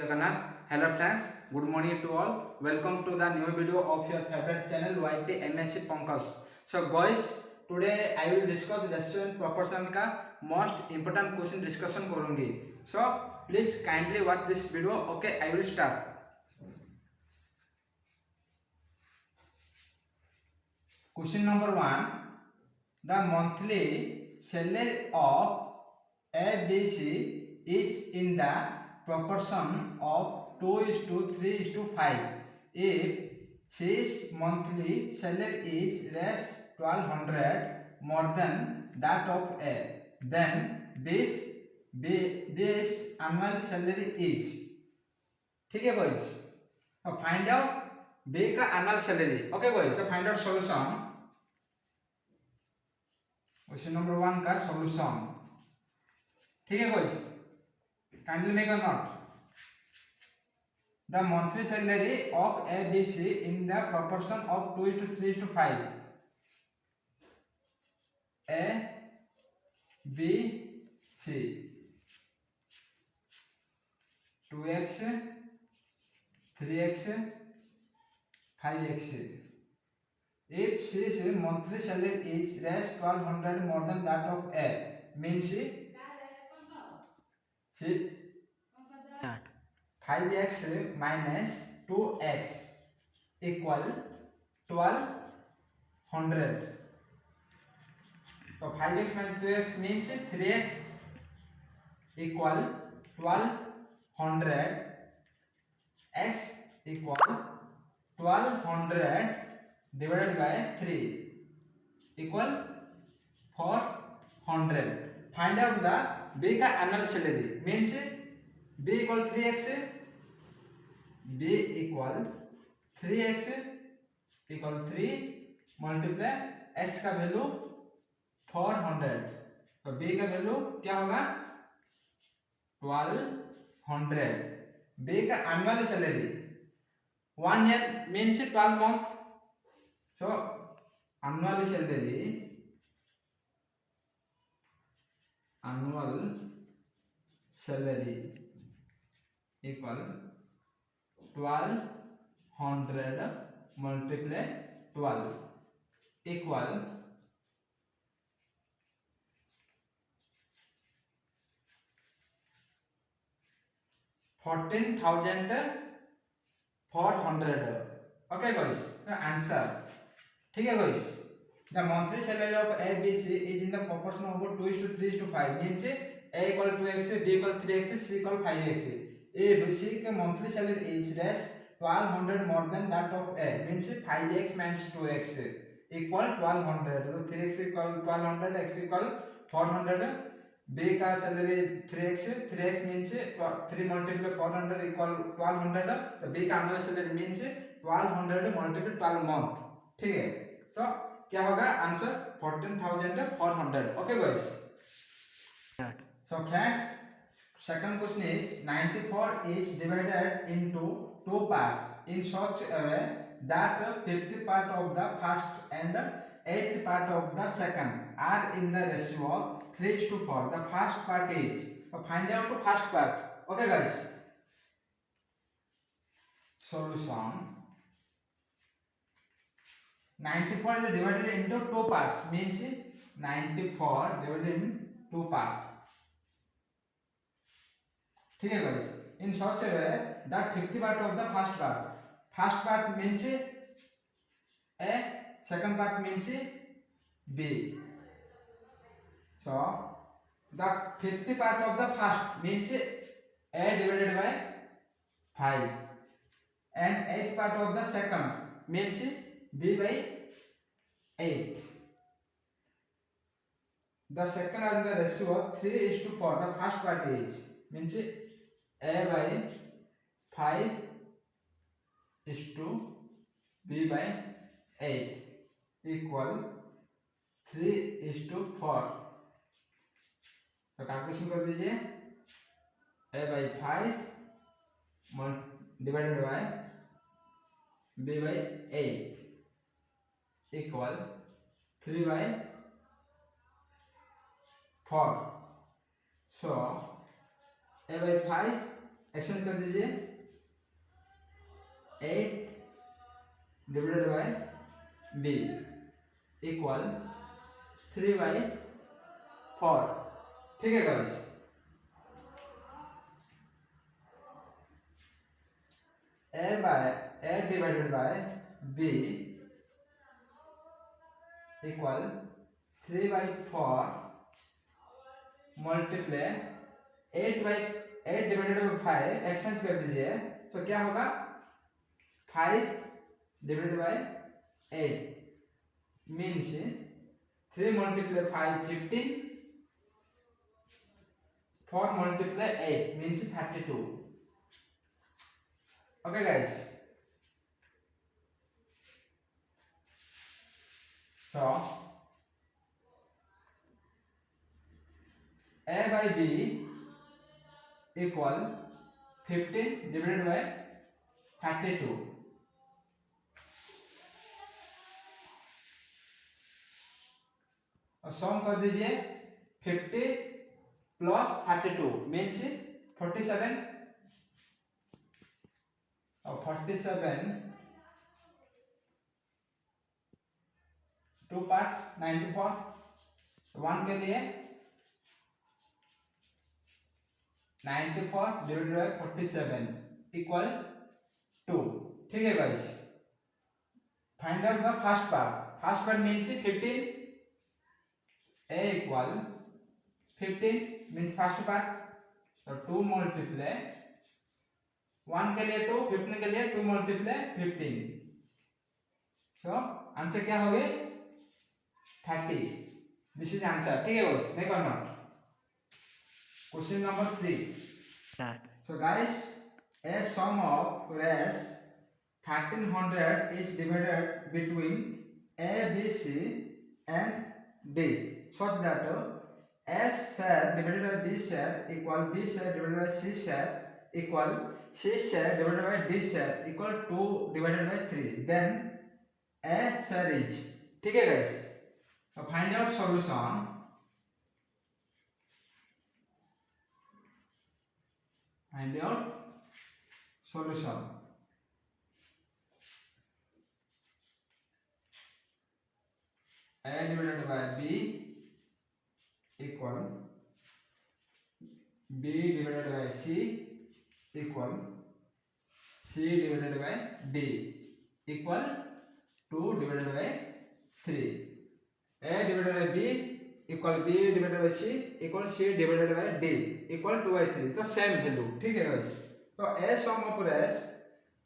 Jagannath. Hello friends, good morning to all. Welcome to the new video of your favorite channel YT MSc Pankaj. So guys, today I will discuss restaurant proportion का most important question discussion करूँगी. So please kindly watch this video. Okay, I will start. Question number 1. The monthly salary of ABC is in the proportion of 2:3:5. If his monthly salary is less 1200 more than that of A, then B's annual salary is. ठीक है boys? So find out B का annual salary. Okay boys? So find out solution. Question number 1 का solution. ठीक है guys, kindly make a note. The monthly salary of A B C in the proportion of 2:3:5. A B C 2x 3x 5x. If his monthly salary is less 1200 more than that of A, means she 5x minus 2x equal 1200. So 5x minus 2x means 3x equal 1200. X equal 1200 divided by 3 equal 400. Find out the B का annual salary. Means B equal 3x. B equal 3x equal 3 multiply x का value 400. तो B का value क्या होगा 1200. B का annual salary 1 year means 12 month. So annual salary equal 1200 multiply 12 equal 14,400. Okay guys, the answer. ठीक है guys, the monthly salary of A B C is in the proportion of 2:3:5. means A equal 2x, B equal 3x, C equal 5x. If C के monthly salary is less 1200 more than that of A, means 5x minus 2x equal 1200. तो 3x equal 1200, x equal 400. B का salary 3x means 3 multiply 400 equal 1200. तो B का annual salary means 1200 multiply 12 month. ठीक है, so क्या होगा answer 14,400. Okay guys. So friends, second question is 94 is divided into two parts in such a way that 50th part of the first and 8th part of the second are in the ratio of 3:4. The first part is, so find out the first part. Okay guys, solution. 94 is divided into two parts, means 94 divided in two parts. ठीक है guys, in such a way that 50 part of the first part means A, second part means B. So the 50 part of the first means A divided by 5 and 8th part of the second means B by 8. The second are in the ratio of 3:4. The first part is means A by 5 is to B by 8 equal 3:4. तो calculation कर दीजिए. A by 5 divided by B by 8 equal 3 by 4. So A by 5 exchange कर दीजिए 8 divided by B equal 3/4। ठीक है guys, a divided by b equal 3/4 multiply 8 divided by 5 exchange कर दीजिए तो क्या होगा 5 divided by 8 means 3 multiply 5 15, 4 multiply 8 means 32. Okay guys, so a by b equal 15 divided by 32. और सम कर दीजिए 50 प्लस 32 मीन्स 47 और 47 टू पार्ट 94 1 के लिए 94 डिवाइडेड बाय 47 इक्वल 2। ठीक है guys, find out the first part means 15 a equal 15 means first part, so 2 multiply 1 के लिए 2 15 के लिए 2 multiply 15, so आंसर क्या होगा 30। This is answer. ठीक है गाइस, मेक और note. Question number 3 start. So guys, a sum of res 1300 is divided between a b c and d such that s share divided by b share equal b share divided by c share equal c share divided by d share equal 2 divided by 3, then a share is। ठीक है guys, तो find out solution. Find out solution. a divided by b equal b divided by c equal c divided by d equal 2 divided by 3। a divided by b equal b divided by c equal c divided by d equal 2/3, तो same value. ठीक है guys, तो a sum of res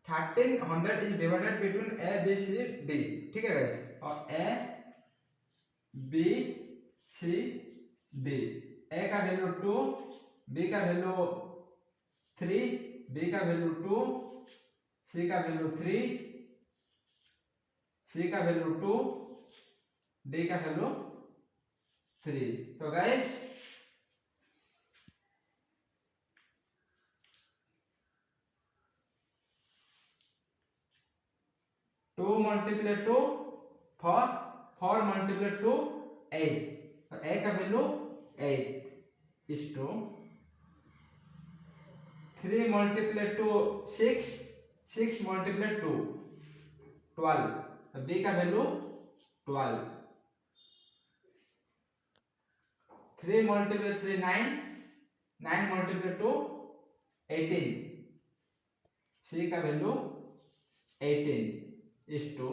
1300 is divided between a b c d। ठीक है guys, और a b c d, a का value 2, b का value 3, b का वैल्यू 2, c का वैल्यू 3, c का वैल्यू 2, d का वैल्यू 3। तो गाइस टू मल्टीप्लाई 2 4 मल्टीप्लाई 2 8, तो a का value 8 is to 3 multiply 2 6 multiply 2 12, तो b का वैल्यू 12, 3 मल्टीप्लाई 3 9 मल्टीप्लाई 2 18, c का value 18 is to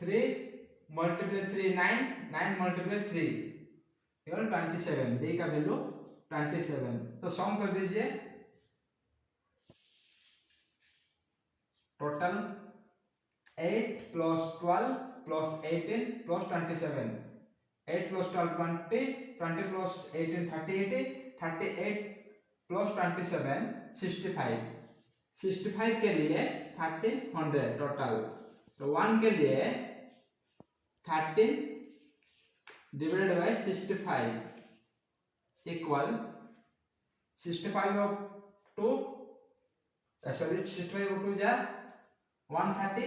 3 multiply 3 9 multiply 3 equal 27, d का वैल्यू 27। तो सम कर दीजिए, total 8 plus 12 plus 18 plus 27, 8 plus 12 20, 20 plus 18 38, 38 plus 27 65, 65 के लिए 1300 टोटल, तो 1 के लिए 13 divided by 65 equal 65 of 2 sorry 65 of 2 जा 130,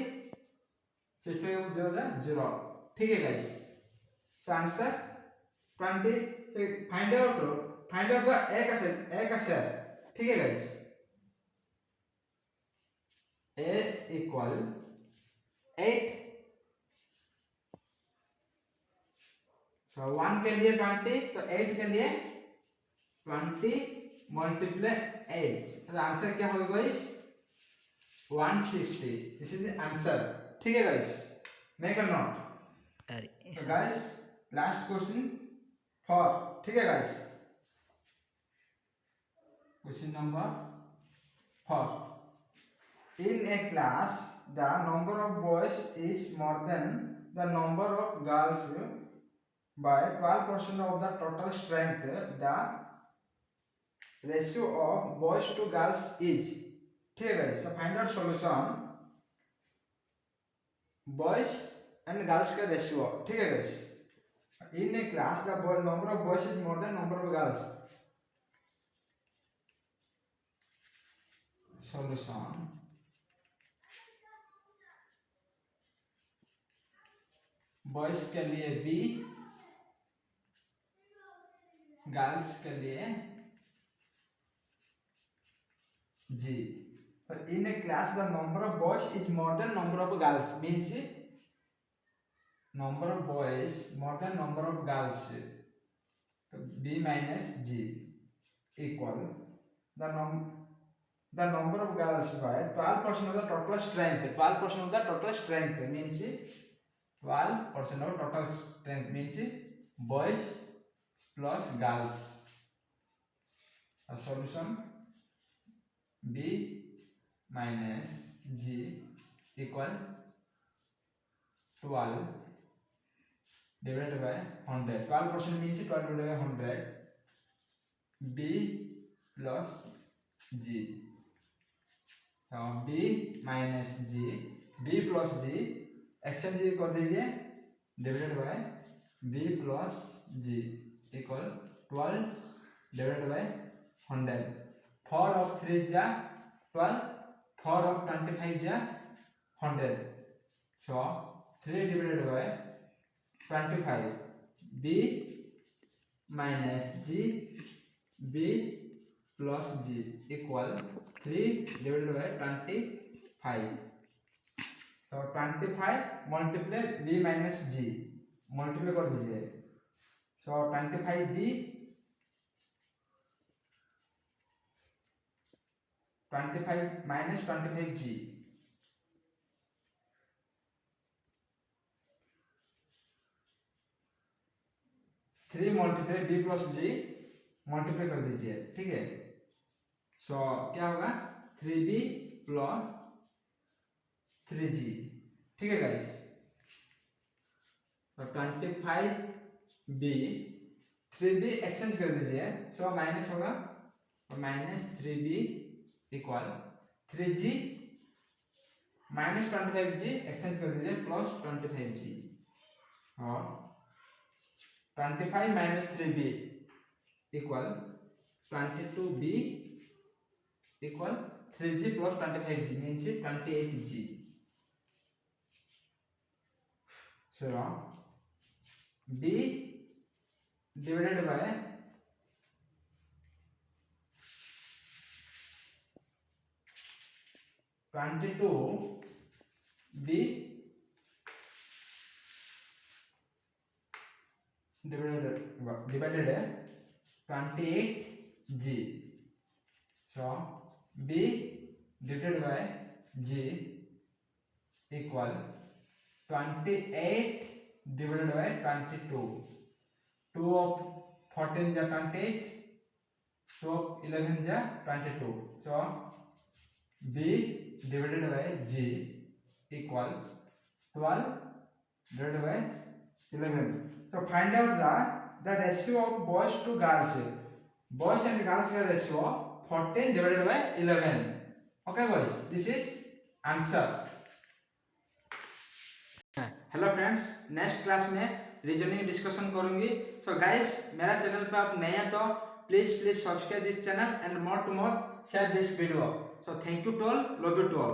65 of 0 जा 0। ठीक है guys, so answer 20। Find out find out the ए का शेयर, ठीक है गाइस। ए इक्वल 8, तो 1 के लिए 20, तो 8 के लिए 20 मल्टीप्लाई 8, तो आंसर क्या होगा guys 160। This is the answer, ठीक है गाइस। Make a note. तो गाइस लास्ट क्वेश्चन 4, ठीक है guys. Question number 4, in a class the number of boys is more than the number of girls by 12% of the total strength. The ratio of boys to girls is, ठीक है guys. so find out solution boys and girls का ratio, ठीक है guys. in a class the number of boys is more than number of girls. solution boys के लिए B, girls के लिए G. In a class the number of boys is more than number of girls means number of boys more than number of girls, तो B minus G equal the number of girls by 12% of the total strength. 12% of the total strength means 12% of total strength means boys plus girls. A solution b minus g equal 12 divided by 100. 12% means 12 divided by 100. b plus g, तो b minus G, b plus G exchange कर दीजिए, divided by b plus G equal 12 divided by 100। 4 of 3 जा 12, 4 of 25 जा 100, so 3 divided by 25, b minus g, b plus g equal 3 divided by 25, तो 25 multiply b minus g multiply कर दीजिए, सो 25b 25 minus 25g, three multiply b plus g multiply कर दीजिए, ठीक है। सो क्या होगा 3b प्लस 3g, ठीक है गाइस। तो 25b 3b एक्सचेंज कर दीजिए, सो माइनस होगा minus 3b equal 3g minus 25g exchange कर दीजिए प्लस 25g, और 25 minus 3b equal 22b equal 3g plus 25g means 28g, so b divided by 22b divided 28g, so b divided by g equal 28 divided by 22, 2 of 14 is 28, 2 of 11 is 22, so b divided by g equal 12 divided by 11. So find out the ratio of boys to girls. Boys and girls का ratio 14 divided by 11. Okay guys, this is answer. Hello friends, next class में reasoning discussion करूंगी। So guys, मेरा channel पे आप नए हैं तो please subscribe this channel and more to more share this video. So thank you to all, love you to all.